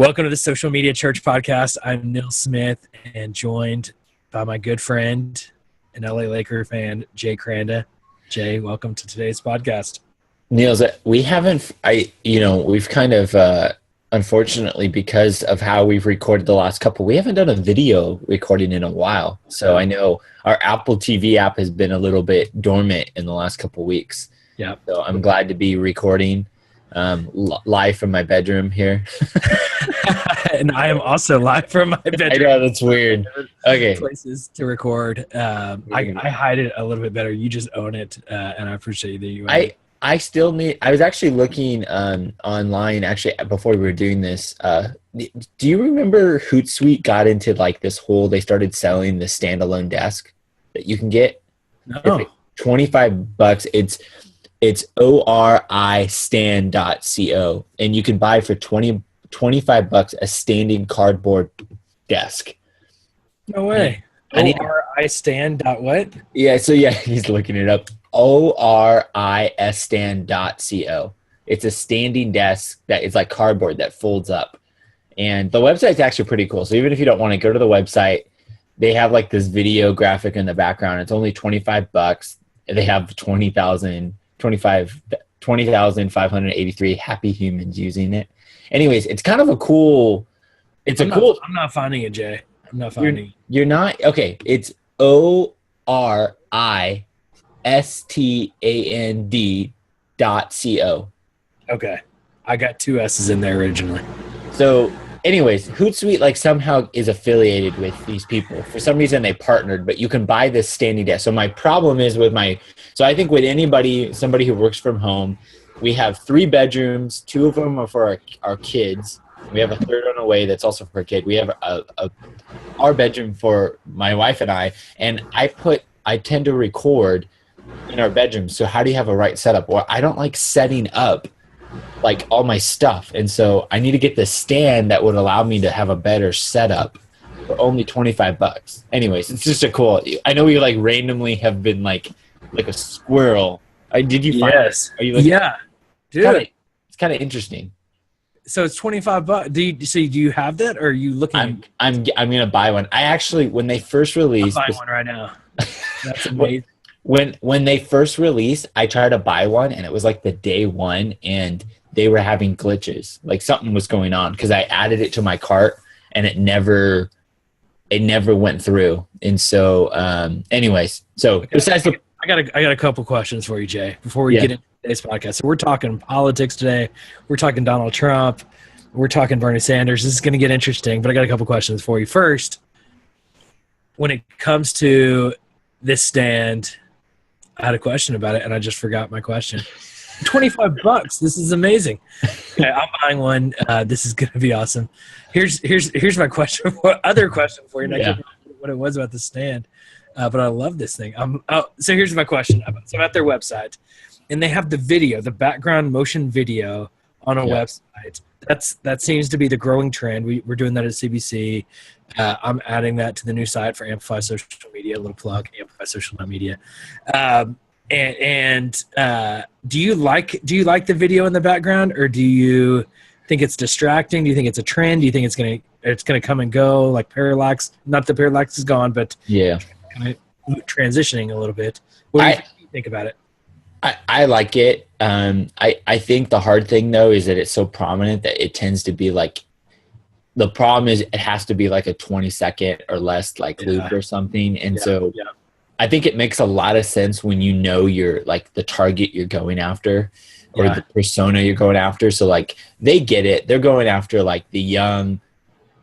Welcome to the Social Media Church podcast. I'm Neil Smith and joined by my good friend and LA Laker fan, Jay Cranda. Jay, welcome to today's podcast. Neil, we've kind of, unfortunately, because of how we've recorded the last couple, we haven't done a video recording in a while. So I know our Apple TV app has been a little bit dormant in the last couple weeks. Yeah. So I'm glad to be recording live from my bedroom here. And I am also live from my bedroom. I know, that's weird. Okay. Places to record. I hide it a little bit better. You just own it, and I appreciate that you own it. I was actually looking online, actually, before we were doing this. Do you remember Hootsuite got into like this whole, they started selling the standalone desk that you can get? No. $25. It's oristand.co, and you can buy for $25 a standing cardboard desk. No way. Oristand.what? Yeah, so yeah, he's looking it up. oristand.co. It's a standing desk that is like cardboard that folds up. And the website's actually pretty cool. So even if you don't want to go to the website, they have like this video graphic in the background. It's only $25. They have 20,583 happy humans using it. Anyways, it's kind of a cool. I'm not finding it, Jay. I'm not finding it. You're not? Okay. It's oristand.co. Okay. I got two S's in there originally. So anyways, Hootsuite like somehow is affiliated with these people. For some reason they partnered, but you can buy this standing desk. So my problem is so I think with somebody who works from home, we have 3 bedrooms. 2 of them are for our kids. We have a third on the way that's also for a kid. We have our bedroom for my wife and I tend to record in our bedroom. So how do you have a right setup? Well, I don't like setting up like all my stuff. And so I need to get the stand that would allow me to have a better setup for only $25. Anyways, it's just I know you like randomly have been like a squirrel. Did you find this? Are you yeah. Dude. It's kind of interesting. So it's $25. Do you have that, or are you looking? I'm gonna buy one. I actually, when they first released, I'm buying one right now. That's amazing. When they first released, I tried to buy one, and it was like the day one, and they were having glitches. Like something was going on because I added it to my cart, and it never went through. And so, anyways, besides I got a couple questions for you, Jay, before we get into today's podcast. So we're talking politics today. We're talking Donald Trump. We're talking Bernie Sanders. This is going to get interesting, but I got a couple questions for you. First, when it comes to this stand, I had a question about it, and I just forgot my question. $25. This is amazing. Okay, I'm buying one. This is going to be awesome. Here's my question. Other question for you. And I can't remember what it was about the stand. But I love this thing. So here's my question. So I'm at their website, and they have the video, the background motion video on a website. That seems to be the growing trend. We're doing that at CBC. I'm adding that to the new site for Amplify Social Media. A little plug, Amplify Social Media. And do you like the video in the background, or do you think it's distracting? Do you think it's a trend? Do you think it's gonna come and go like parallax? Not that parallax is gone, but kind of transitioning a little bit. What do you think about it? I like it. I think the hard thing though is that it's so prominent that it tends to be like, the problem is it has to be like a 20-second or less loop or something. And so I think it makes a lot of sense when you know you're like the target you're going after or the persona you're going after. So like they get it. They're going after like the young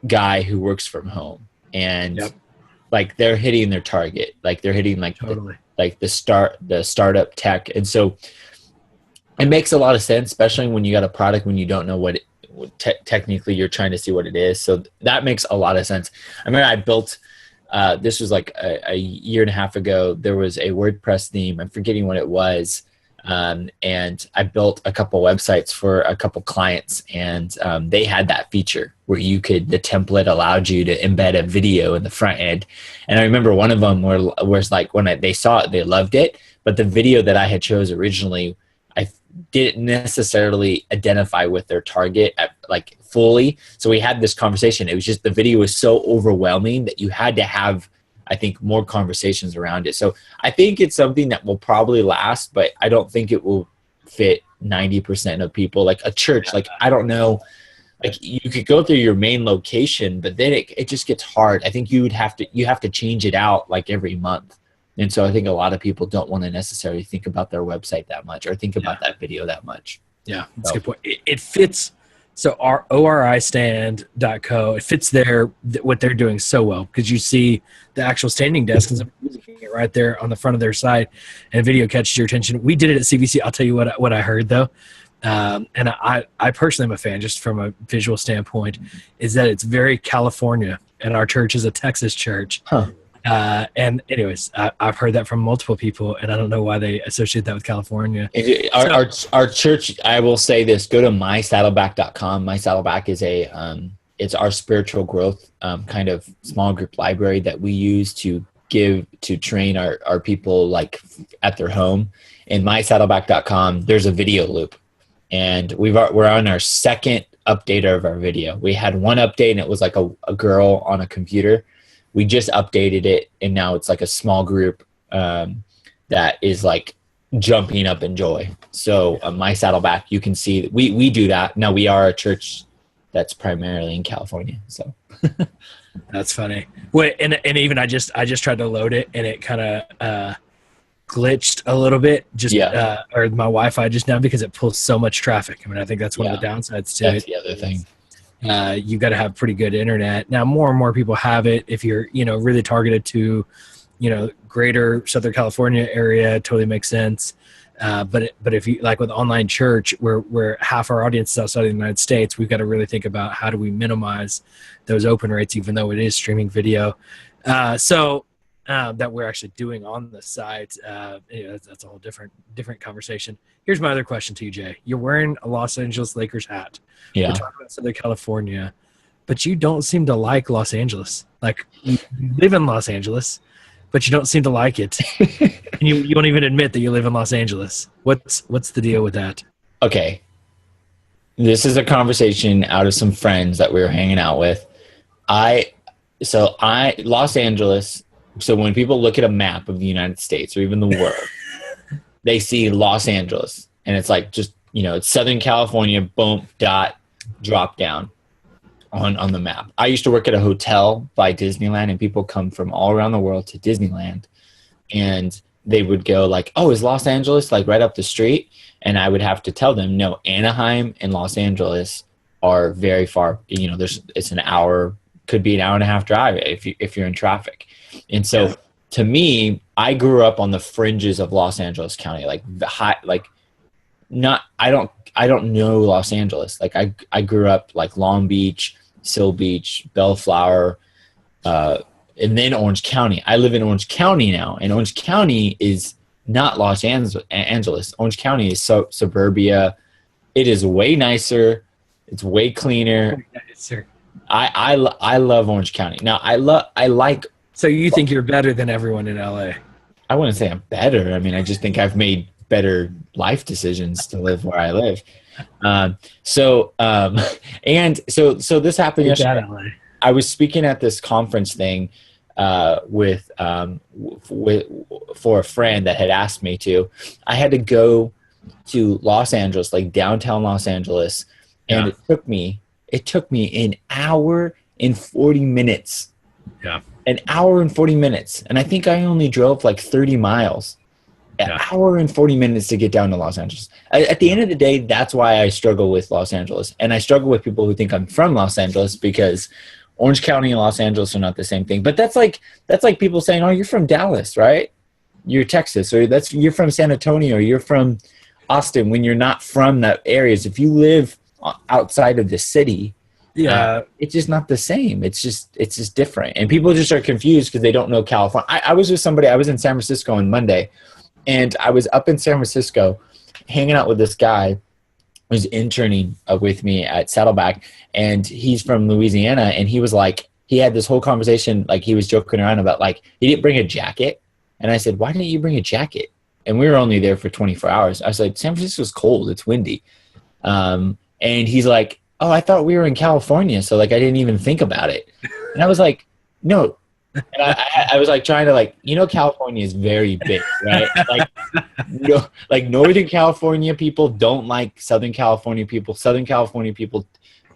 guy who works from home, and like they're hitting their target. Like they're hitting like the startup tech. And so it makes a lot of sense, especially when you got a product when you don't know what technically you're trying to see what it is. So that makes a lot of sense. I remember I built, this was like a year and a half ago, there was a WordPress theme. I'm forgetting what it was. And I built a couple websites for a couple clients, and they had that feature where the template allowed you to embed a video in the front end. And I remember one of them was like, when they saw it, they loved it. But the video that I had chose originally, didn't necessarily identify with their target like fully. So we had this conversation. It was just the video was so overwhelming that you had to have, I think, more conversations around it. So I think it's something that will probably last, but I don't think it will fit 90% of people. Like a church, like I don't know, like you could go through your main location, but then it just gets hard. I think you have to change it out like every month. And so I think a lot of people don't want to necessarily think about their website that much or think about that video that much. Yeah, that's a good point. It fits. So our oristand.co, it fits what they're doing so well, because you see the actual standing desk and right there on the front of their site, and video catches your attention. We did it at CBC. I'll tell you what I heard though. And I personally am a fan, just from a visual standpoint, is that it's very California, and our church is a Texas church. Huh. And anyways, I've heard that from multiple people, and I don't know why they associate that with California. Our church, I will say this, go to MySaddleback.com. MySaddleback is it's our spiritual growth kind of small group library that we use to train our people like at their home. In MySaddleback.com, there's a video loop, and we're on our second update of our video. We had one update, and it was like a girl on a computer. We just updated it, and now it's like a small group that is like jumping up in joy. So My Saddleback, you can see we do that. Now we are a church that's primarily in California. So that's funny. Wait, and even I just tried to load it, and it kind of glitched a little bit. Or my Wi-Fi just now, because it pulls so much traffic. I mean, I think that's one of the downsides to it. That's the other thing. You've got to have pretty good internet. Now, more and more people have it. If you're, really targeted to, greater Southern California area, totally makes sense. But if you, like with online church, where half our audience is outside of the United States, we've got to really think about how do we minimize those open rates, even though it is streaming video. That we're actually doing on the site. That's a whole different conversation. Here's my other question to you, Jay. You're wearing a Los Angeles Lakers hat. Yeah. We're talking about Southern California, but you don't seem to like Los Angeles. Like, you live in Los Angeles, but you don't seem to like it. And you won't even admit that you live in Los Angeles. What's the deal with that? Okay. This is a conversation out of some friends that we were hanging out with. Los Angeles. So when people look at a map of the United States or even the world, they see Los Angeles, and it's like just, it's Southern California, boom, dot, drop down on the map. I used to work at a hotel by Disneyland, and people come from all around the world to Disneyland, and they would go like, oh, is Los Angeles like right up the street? And I would have to tell them, no, Anaheim and Los Angeles are very far. It's an hour, could be an hour and a half drive if you're in traffic. And so to me, I grew up on the fringes of Los Angeles County, I don't know Los Angeles. Like I grew up like Long Beach, Seal Beach, Bellflower, and then Orange County. I live in Orange County now, and Orange County is not Los Angeles. Orange County is suburbia. It is way nicer. It's way cleaner. I love Orange County. Now I like. So you think you're better than everyone in LA? I wouldn't say I'm better. I mean, I just think I've made better life decisions to live where I live. So this happened yesterday. I was speaking at this conference thing for a friend that had asked me to. I had to go to Los Angeles, like downtown Los Angeles, and it took me an hour and 40 minutes. Yeah. An hour and 40 minutes. And I think I only drove like 30 miles. An hour and 40 minutes to get down to Los Angeles. At the end of the day, that's why I struggle with Los Angeles. And I struggle with people who think I'm from Los Angeles, because Orange County and Los Angeles are not the same thing. But that's like people saying, oh, you're from Dallas, right? You're Texas, or you're from San Antonio, or you're from Austin, when you're not from that areas. If you live outside of the city, it's just not the same. It's just different. And people just are confused because they don't know California. I was with somebody, I was in San Francisco on Monday, and I was up in San Francisco hanging out with this guy who's interning with me at Saddleback, and he's from Louisiana, and he was like, he had this whole conversation, like he was joking around about like, he didn't bring a jacket. And I said, why didn't you bring a jacket? and we were only there for 24 hours. I was like, San Francisco's cold. It's windy. And he's like, oh, I thought we were in California. So like, I didn't even think about it. And I was like, no. And I was like trying to like, California is very big, right? Like Northern California people don't like Southern California people. Southern California people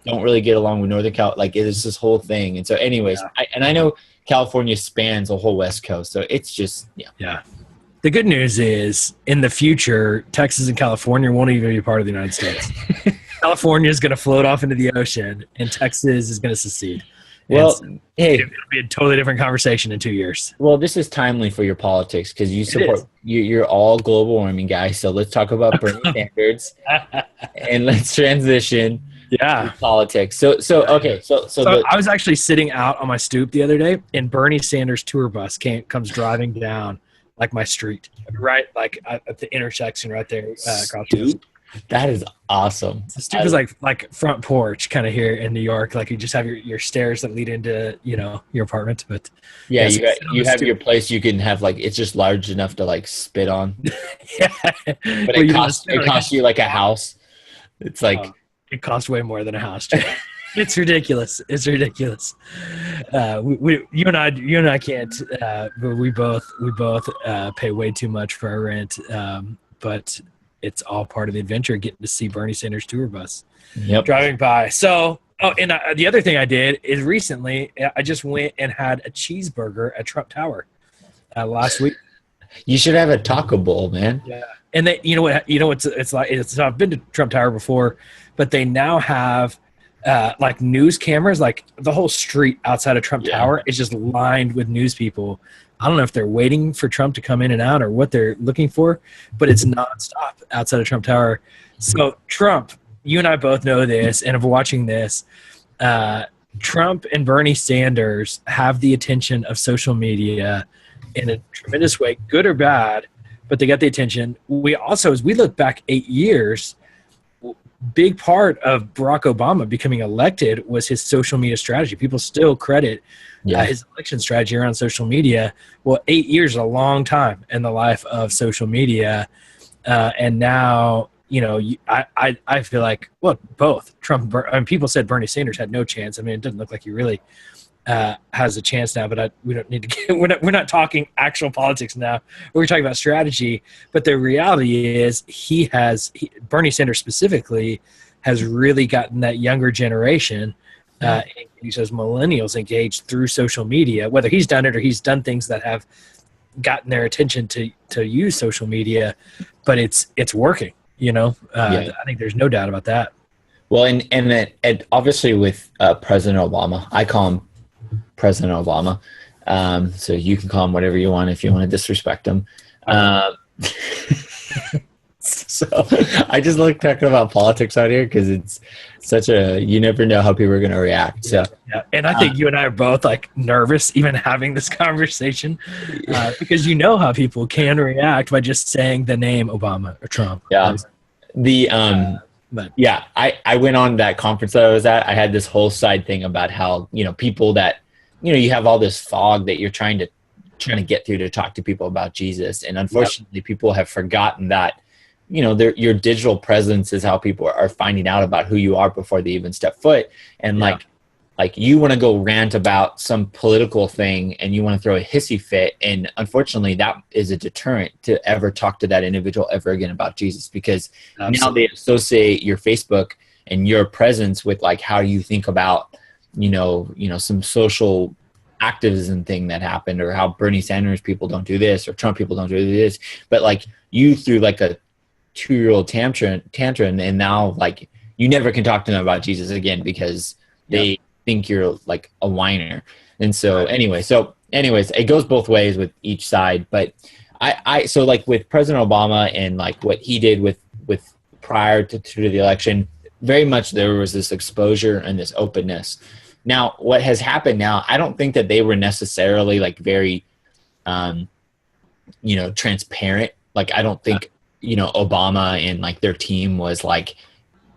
don't really get along with Northern Cal. Like it's this whole thing. And so anyways, I know California spans the whole West Coast. So it's just, Yeah. The good news is in the future, Texas and California won't even be part of the United States. California is going to float off into the ocean and Texas is going to secede. Well, hey, it'll be a totally different conversation in 2 years. Well, this is timely for your politics because you support you're all global warming guys. So let's talk about Bernie Sanders and let's transition to politics. So I was actually sitting out on my stoop the other day, and Bernie Sanders' tour bus comes driving down like my street, right, like at the intersection right there across the street. That is awesome. The stoop is like front porch kind of here in New York. Like you just have your stairs that lead into, your apartment. But yeah, you have your place you can have like, it's just large enough to like spit on. Yeah. But it costs you like a house. It's like. It costs way more than a house. It's ridiculous. It's ridiculous. You and I can't, but we both pay way too much for our rent. But it's all part of the adventure, getting to see Bernie Sanders' tour bus driving by. So, the other thing I did is recently I just went and had a cheeseburger at Trump Tower last week. You should have a taco bowl, man. Yeah, and they, it's like. I've been to Trump Tower before, but they now have like news cameras. Like the whole street outside of Trump Tower is just lined with news people. I don't know if they're waiting for Trump to come in and out or what they're looking for, but it's nonstop outside of Trump Tower. So Trump, you and I both know this, and of watching this, Trump and Bernie Sanders have the attention of social media in a tremendous way, good or bad, but they got the attention. We also, as we look back 8 years, big part of Barack Obama becoming elected was his social media strategy. People still credit his election strategy around social media. Well, 8 years is a long time in the life of social media. And now, I feel like, well, both Trump, people said Bernie Sanders had no chance. I mean, it doesn't look like he really has a chance now, but we don't need to get, we're not talking actual politics now. We're talking about strategy, but the reality is Bernie Sanders specifically has really gotten that younger generation, those millennials engaged through social media, whether he's done it or he's done things that have gotten their attention to use social media, but it's working, I think there's no doubt about that. Well, and obviously with President Obama, I call him President Obama. So you can call him whatever you want if you want to disrespect him. So I just like talking about politics out here because it's you never know how people are going to react. So and I think you and I are both like nervous even having this conversation because how people can react by just saying the name Obama or Trump. Yeah. I went on that conference that I was at. I had this whole side thing about how, people that, you have all this fog that you're trying to get through to talk to people about Jesus. And unfortunately, people have forgotten that, your digital presence is how people are finding out about who you are before they even step foot. And like you want to go rant about some political thing and you want to throw a hissy fit. And unfortunately, that is a deterrent to ever talk to that individual ever again about Jesus, because now they associate your Facebook and your presence with like how you think about, some social activism thing that happened, or how Bernie Sanders people don't do this or Trump people don't do this. But like you threw like a 2-year-old tantrum, and now like you never can talk to them about Jesus again because they think you're like a whiner. And so anyways, it goes both ways with each side. But so like with President Obama and like what he did with prior to the election, very much there was this exposure and this openness. Now, what has happened now, I don't think that they were necessarily like very, transparent. Like, I don't think, Obama and like their team was like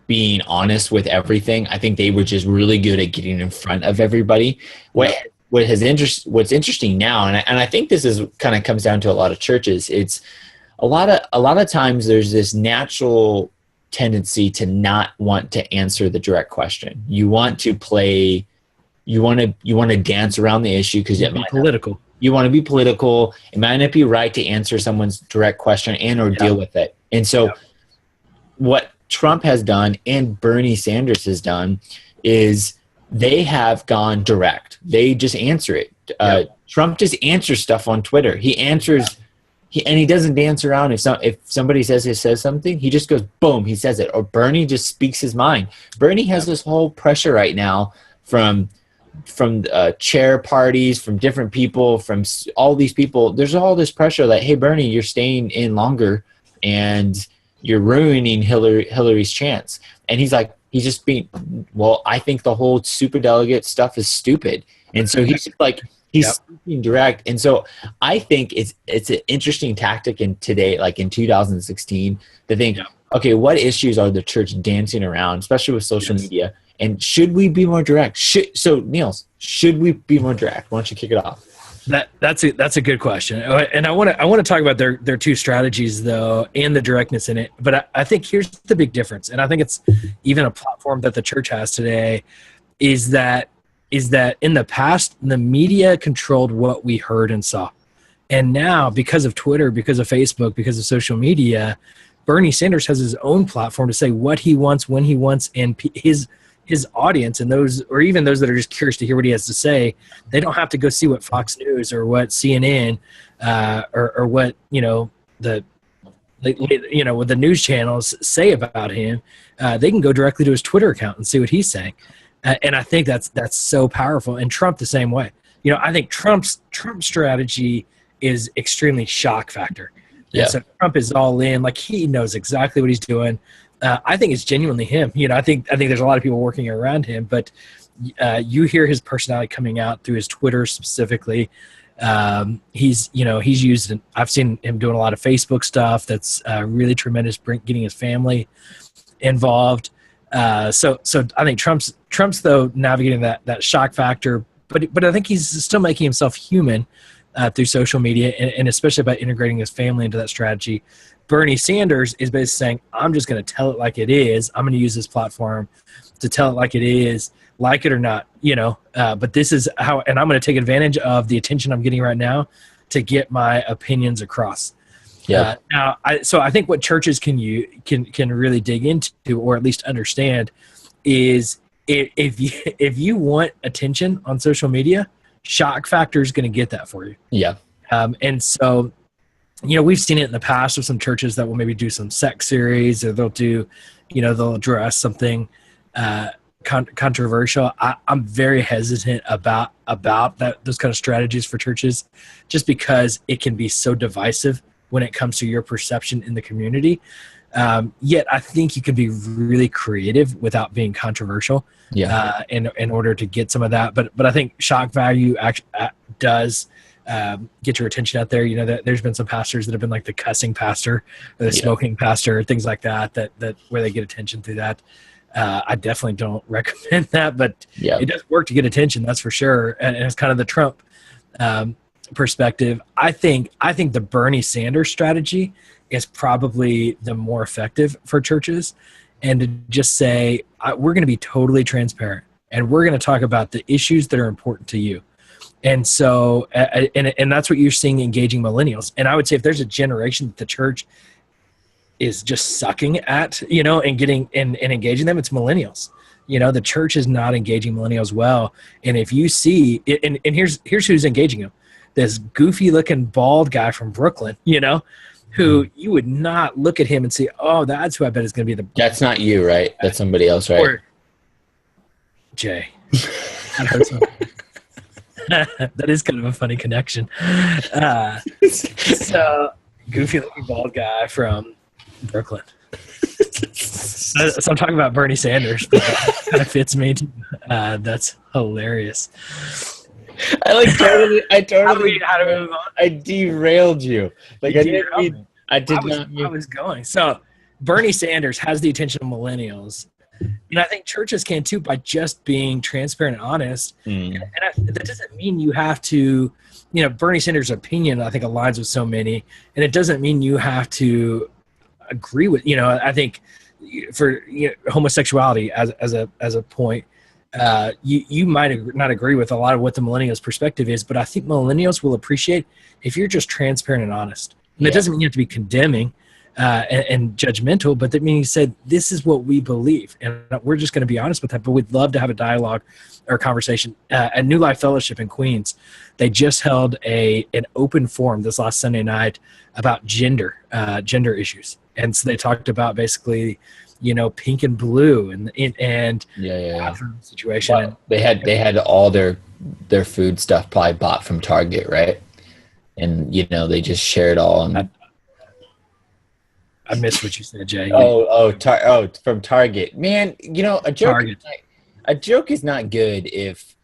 being honest with everything. I think they were just really good at getting in front of everybody. What's interesting now, and I think this is kind of comes down to a lot of churches. It's a lot of times there's this natural tendency to not want to answer the direct question. You want to play, you want to dance around the issue because it might political. You want to be political. It might not be right to answer someone's direct question and or deal with it. And so what Trump has done and Bernie Sanders has done is they have gone direct. They just answer it. Trump just answers stuff on Twitter. He answers, he doesn't dance around. If somebody says something, he just goes boom. He says it. Or Bernie just speaks his mind. Bernie has this whole pressure right now from chair parties, from different people, from all these people. There's all this pressure that, hey, Bernie, you're staying in longer and you're ruining Hillary's chance. And he's just being, well, I think the whole superdelegate stuff is stupid. And so he's like, he's speaking direct. And so I think it's an interesting tactic in today, like in 2016, to think, okay, what issues are the church dancing around, especially with social media? And should we be more direct? So Niels, should we be more direct? Why don't you kick it off? That's a good question, and I want to talk about their two strategies though, and the directness in it. But I think here's the big difference, and I think it's even a platform that the church has today, is that in the past the media controlled what we heard and saw, and now because of Twitter, because of Facebook, because of social media, Bernie Sanders has his own platform to say what he wants, when he wants, and his audience and those, or even those that are just curious to hear what he has to say, they don't have to go see what Fox News or what CNN or what the news channels say about him. They can go directly to his Twitter account and see what he's saying, and I think that's so powerful. And Trump the same way. I think Trump's strategy is extremely shock factor. Yeah. So Trump is all in, like he knows exactly what he's doing. I think it's genuinely him. I think there's a lot of people working around him, but you hear his personality coming out through his Twitter specifically. He's used, I've seen him doing a lot of Facebook stuff that's really tremendous, getting his family involved. So I think Trump's though navigating that shock factor, but I think he's still making himself human through social media, and especially by integrating his family into that strategy. Bernie Sanders is basically saying, I'm just going to tell it like it is. I'm going to use this platform to tell it like it is, like it or not, but this is how, and I'm going to take advantage of the attention I'm getting right now to get my opinions across. Yeah. So I think what churches can really dig into, or at least understand, is if you want attention on social media, shock factor is going to get that for you. Yeah. And so, we've seen it in the past with some churches that will maybe do some sex series, or they'll address something controversial. I'm very hesitant about those kind of strategies for churches, just because it can be so divisive when it comes to your perception in the community. Yet I think you can be really creative without being controversial. Yeah. In order to get some of that, but I think shock value actually does get your attention out there. There's been some pastors that have been like the cussing pastor, or the smoking pastor, things like that where they get attention through that. I definitely don't recommend that, but it does work to get attention, that's for sure. And it's kind of the Trump perspective. I think the Bernie Sanders strategy is probably the more effective for churches, and to just say, we're going to be totally transparent, and we're going to talk about the issues that are important to you. And so, and that's what you're seeing engaging millennials. And I would say if there's a generation that the church is just sucking at, and getting and engaging them, it's millennials. The church is not engaging millennials well. And if you see, and here's who's engaging them: this goofy looking bald guy from Brooklyn, who you would not look at him and say, oh, that's who I bet is going to be the. That's not you, right? That's somebody else, right? Or Jay. That is kind of a funny connection. So goofy looking bald guy from Brooklyn. So I'm talking about Bernie Sanders, but that kind of fits me too. That's hilarious. I derailed you. I did not. I was going. So Bernie Sanders has the attention of millennials, And I think churches can too, by just being transparent and honest. That doesn't mean you have to, Bernie Sanders' opinion, I think, aligns with so many. And it doesn't mean you have to agree with, I think for homosexuality as a point, you might not agree with a lot of what the millennials' perspective is, but I think millennials will appreciate if you're just transparent and honest. And it doesn't mean you have to be condemning and judgmental, but that means you said, this is what we believe. And we're just going to be honest with that, but we'd love to have a dialogue or conversation. At New Life Fellowship in Queens, they just held an open forum this last Sunday night about gender issues. And so they talked about basically, pink and blue and situation. Well, they had all their food stuff probably bought from Target, right? And they just shared all. And I missed what you said, Jay. From Target, man. A joke is not good if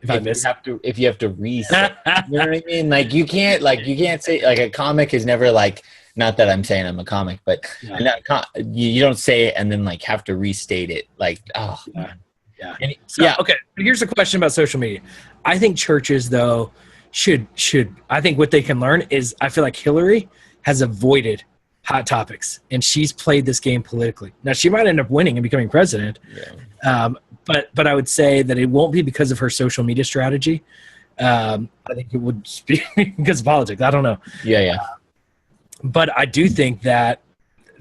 you have to reset. You know what I mean? Like you can't say, like, a comic is never like. Not that I'm saying I'm a comic, but you don't say it and then like have to restate it. Like, Okay. Here's a question about social media. I think churches, though, should. I think what they can learn is, I feel like Hillary has avoided hot topics, and she's played this game politically. Now, she might end up winning and becoming president, but I would say that it won't be because of her social media strategy. I think it would be because of politics. I don't know. But I do think that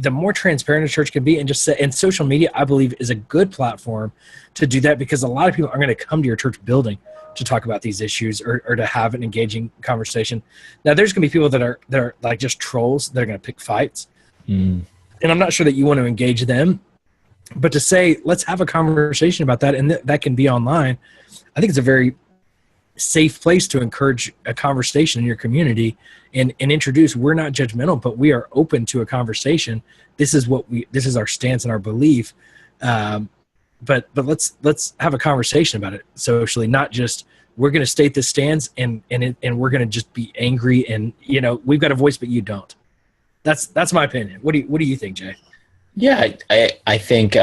the more transparent a church can be, and social media, I believe, is a good platform to do that, because a lot of people are going to come to your church building to talk about these issues or to have an engaging conversation. Now, there's going to be people that are like just trolls that are going to pick fights. And I'm not sure that you want to engage them. But to say, let's have a conversation about that, and that can be online, I think it's a very safe place to encourage a conversation in your community and introduce, we're not judgmental, but we are open to a conversation. This is our stance and our belief. But let's have a conversation about it socially, not just we're going to state this stance and we're going to just be angry and we've got a voice but you don't. That's my opinion. What do you think, Jay? Yeah, I think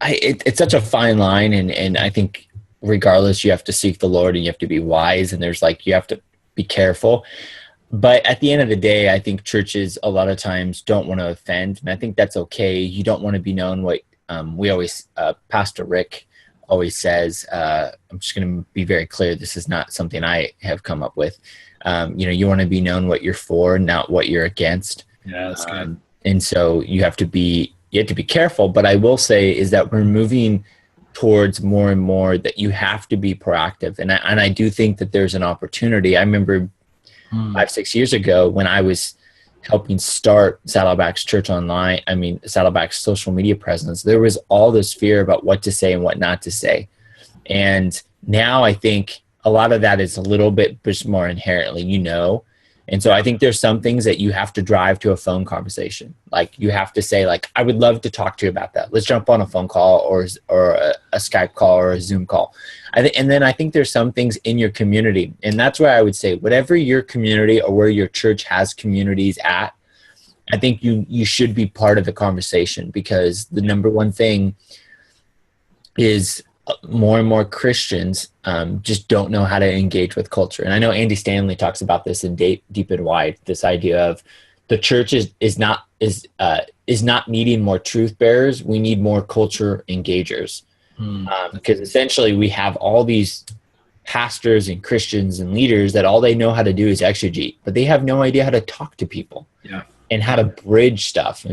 it's such a fine line, and I think regardless, you have to seek the Lord and you have to be wise, and you have to be careful. But at the end of the day, I think churches a lot of times don't want to offend, and I think that's okay. You don't want to be known what we always, Pastor Rick always says. I'm just going to be very clear. This is not something I have come up with. You want to be known what you're for, not what you're against. Yeah, that's good. And so you have to be careful. But I will say is that we're moving towards more and more that you have to be proactive. And I do think that there's an opportunity. I remember 5-6 years ago when I was helping start Saddleback's church online, Saddleback's social media presence, there was all this fear about what to say and what not to say. And now I think a lot of that is a little bit just more inherently, And so I think there's some things that you have to drive to a phone conversation. Like you have to say, like, I would love to talk to you about that. Let's jump on a phone call or a Skype call or a Zoom call. And then I think there's some things in your community. And that's where I would say, whatever your community or where your church has communities at, I think you should be part of the conversation, because the number one thing is more and more Christians just don't know how to engage with culture. And I know Andy Stanley talks about this in Deep and Wide, this idea of the church is not needing more truth bearers. We need more culture engagers. Because essentially we have all these pastors and Christians and leaders that all they know how to do is exegete, but they have no idea how to talk to people and how to bridge stuff.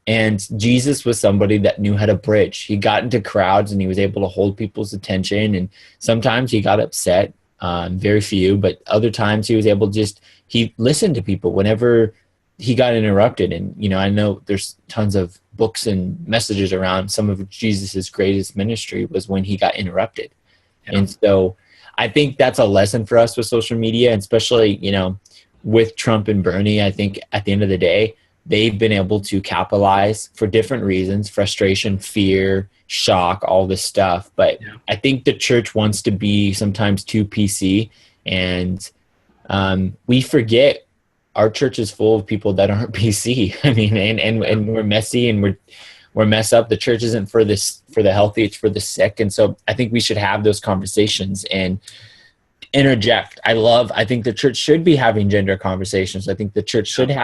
And Jesus was somebody that knew how to bridge. He got into crowds and he was able to hold people's attention. And sometimes he got upset, very few, but other times he was able to he listened to people whenever he got interrupted. And, I know there's tons of books and messages around some of Jesus's greatest ministry was when he got interrupted. Yeah. And so I think that's a lesson for us with social media, and especially, with Trump and Bernie. I think at the end of the day, they've been able to capitalize for different reasons: frustration, fear, shock, all this stuff. But I think the church wants to be sometimes too PC, and we forget our church is full of people that aren't PC. And we're messy, and we're messed up. The church isn't for the healthy, it's for the sick. And so I think we should have those conversations and interject. I think the church should be having gender conversations. I think the church should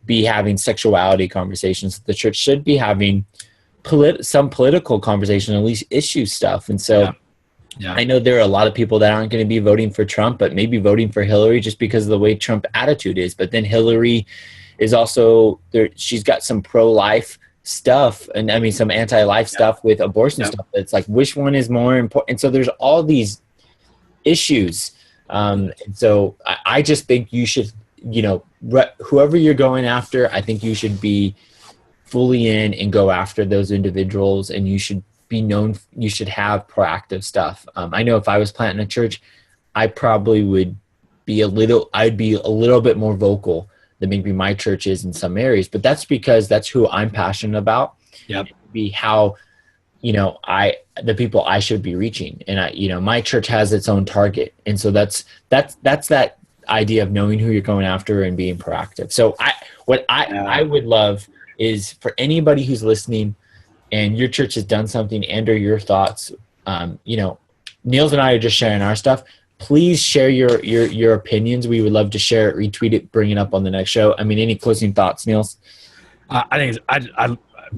be having sexuality conversations. The church should be having some political conversation, at least issue stuff. And so I know there are a lot of people that aren't going to be voting for Trump, but maybe voting for Hillary just because of the way Trump attitude is. But then Hillary is also there. She's got some pro-life stuff, and I mean some anti-life stuff with abortion stuff. It's like, which one is more important? And so there's all these issues. So I just think you should, whoever you're going after, I think you should be fully in and go after those individuals, and you should be known, you should have proactive stuff. I know if I was planting a church, I probably would be I'd be a little bit more vocal than maybe my church is in some areas, but that's because that's who I'm passionate about. Be how, the people I should be reaching. And my church has its own target. And so that's that idea of knowing who you're going after and being proactive. So I would love is for anybody who's listening and your church has done something and or your thoughts, Niels and I are just sharing our stuff. Please share your opinions. We would love to share it, retweet it, bring it up on the next show. I mean, any closing thoughts, Niels? I think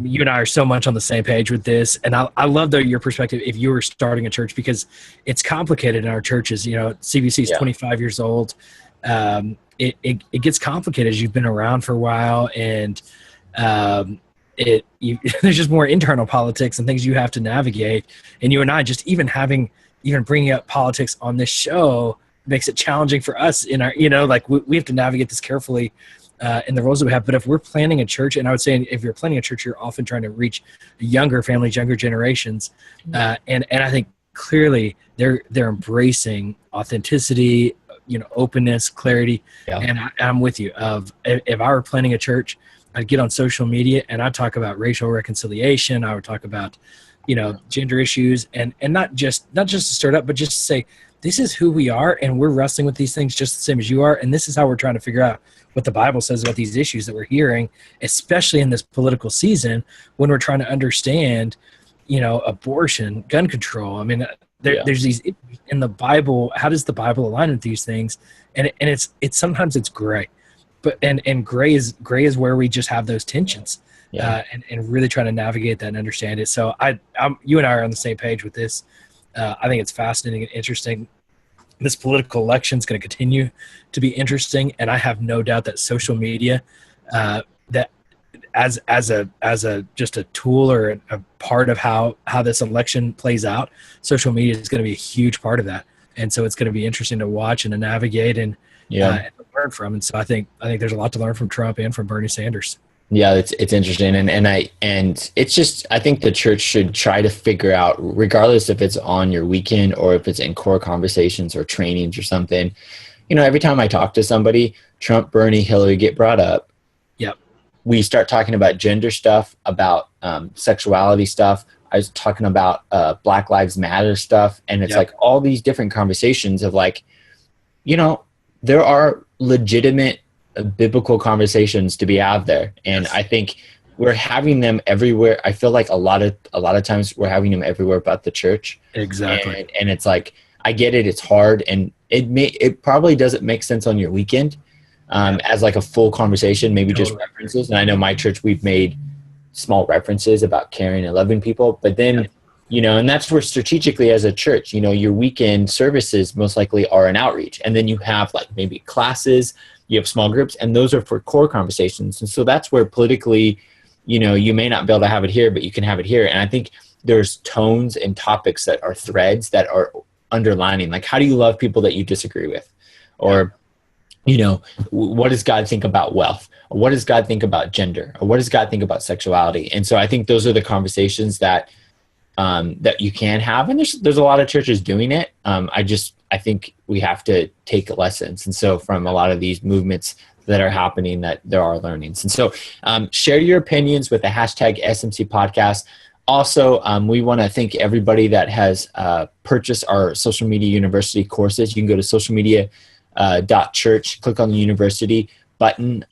you and I are so much on the same page with this. And I love your perspective if you were starting a church, because it's complicated in our churches. CBC is 25 years old. It gets complicated as you've been around for a while, and there's just more internal politics and things you have to navigate. And you and I just even bringing up politics on this show makes it challenging for us in our, we have to navigate this carefully in the roles that we have. But if we're planning a church, and I would say if you're planning a church, you're often trying to reach younger families, younger generations. And I think clearly they're embracing authenticity, openness, clarity. And I'm with you. If I were planning a church, I'd get on social media and I'd talk about racial reconciliation. I would talk about, gender issues, and not just to stir it up, but just to say, this is who we are, and we're wrestling with these things just the same as you are. And this is how we're trying to figure out what the Bible says about these issues that we're hearing, especially in this political season when we're trying to understand, abortion, gun control. I mean, there's these in the Bible. How does the Bible align with these things? And it's sometimes it's gray, but and gray is where we just have those tensions. And really trying to navigate that and understand it. So you and I are on the same page with this. I think it's fascinating and interesting. This political election is going to continue to be interesting, and I have no doubt that social media, that as a just a tool or a part of how this election plays out, social media is going to be a huge part of that. And so it's going to be interesting to watch and to navigate and learn from. And so I think there's a lot to learn from Trump and from Bernie Sanders. Yeah, it's interesting. And it's just, I think the church should try to figure out, regardless if it's on your weekend or if it's in core conversations or trainings or something, every time I talk to somebody, Trump, Bernie, Hillary get brought up. We start talking about gender stuff, about sexuality stuff. I was talking about Black Lives Matter stuff. And it's like all these different conversations of like, there are legitimate biblical conversations to be out there. And I think we're having them everywhere. I feel like a lot of times we're having them everywhere but the church. Exactly. And it's like, I get it. It's hard. And it probably doesn't make sense on your weekend as like a full conversation, maybe just references. And I know my church, we've made small references about caring and loving people, but then, and that's where strategically as a church, your weekend services most likely are an outreach. And then you have like maybe classes, you have small groups, and those are for core conversations. And so that's where politically, you may not be able to have it here, but you can have it here. And I think there's tones and topics that are threads that are underlining, like, how do you love people that you disagree with? Or, what does God think about wealth? Or what does God think about gender? Or what does God think about sexuality? And so I think those are the conversations that you can have. And there's a lot of churches doing it. I think we have to take lessons. And so from a lot of these movements that are happening, that there are learnings. And so share your opinions with the hashtag SMC podcast. Also, we want to thank everybody that has purchased our social media university courses. You can go to socialmedia.church, click on the university. button.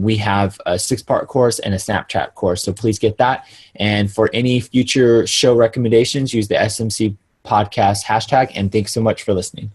We have a 6-part course and a Snapchat course, so please get that. And for any future show recommendations, use the SMC podcast hashtag. And thanks so much for listening.